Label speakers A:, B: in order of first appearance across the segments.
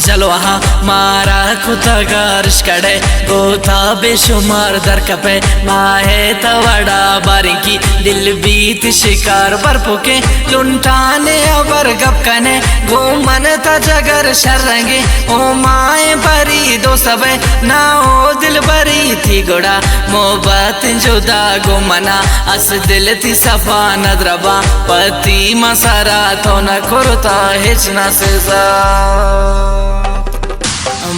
A: चलो मारा कुतगारिश कड़े गोता बेशुमार दर कपे माहे तवड़ा बारिकी दिल बीत शिकार बरपुके लुंटाने अबर गप कने घूमन तजगर शरंगे ओ माए बरी दो सबे ना ओ दिल बरी थी गोड़ा मोहब्बत जुदा गुमना अस दिल थी सफा नद्रबा पति मसारा तो न कुरता हिचना सेजा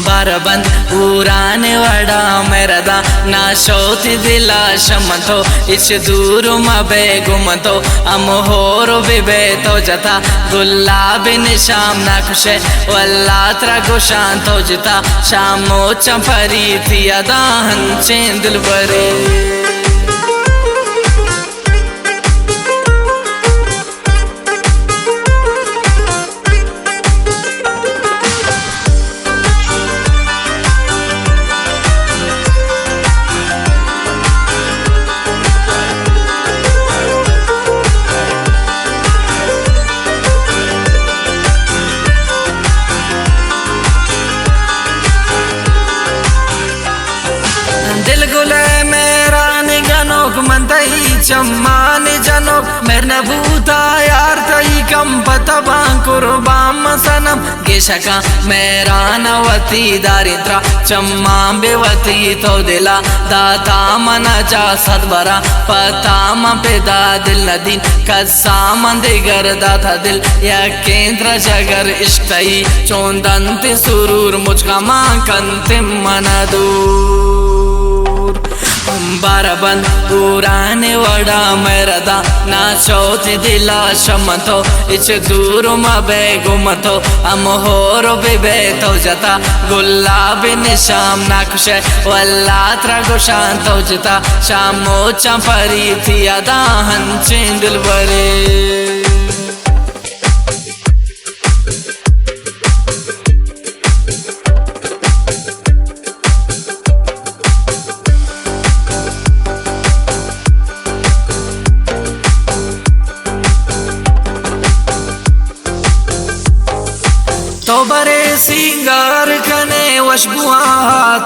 A: बारबंद पुराने वड़ा मेरदा ना शोति दिला शमतो इस दूर मबे गुमतो अमहोरो बिबे तो जता गुलाबी निशाम ना खुशे वल्ला त्रगो शांतो जिता शामो चंपरी थी अदा हंचे दिल बरे दिल गुले मेरा निगनोक मंतई चम्मान जनोक मेर नबूता यार तई कम पतबा कुर्बाम सनम गेशका मेरा नवती दारिद्रा चम्मा बेवती तो दिला दाता मना जा सदबरा पता म पेदा दिल नदीन कसाम दिगर दाता दिल या केंद्र जगर इश्कई चोंदंत सुरूर मुझका मां कंतिम मनदू बारबंद पुराने वड़ा मेरदा ना चौथी दिला शमतो इच दूर मबे गुमतो अमहोरो बिबे तो जता गुलाबी निशाम ना खुशे वल्ला त्रगो शांतो जिता शामो चंपरी थी अदा हंचे दिल बरे तो बरे सिंगार कने वशबुआ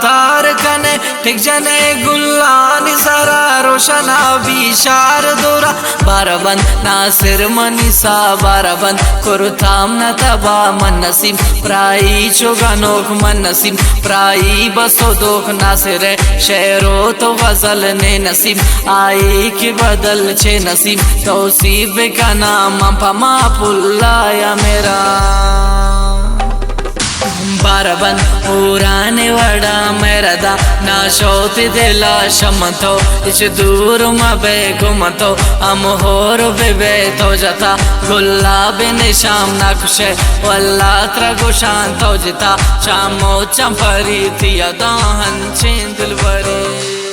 A: तार कने ठीक जने गुल्लानी सारा रोशना बिशार दोरा बारबंद नासिर मनीसा बारबंद कुरुताम न तबा मन नसीम प्राई चुगनोक मन नसीम प्राई बसो दोख नासिर शेरो तो गजल ने नसीम आई की बदल छे नसीम तौसीब का नाम पमा पुल्लाया मेरा बारबंद पुराने वड़ा मेरदा ना शोति दिला शमतो इच दूर मबे गुमतो अमहोरो बिबे तो जता गुलाबी निशाम ना खुशे वल्ला त्रगो शांतो जिता शामो चंपरी थी अदा हंचे दिल बरे।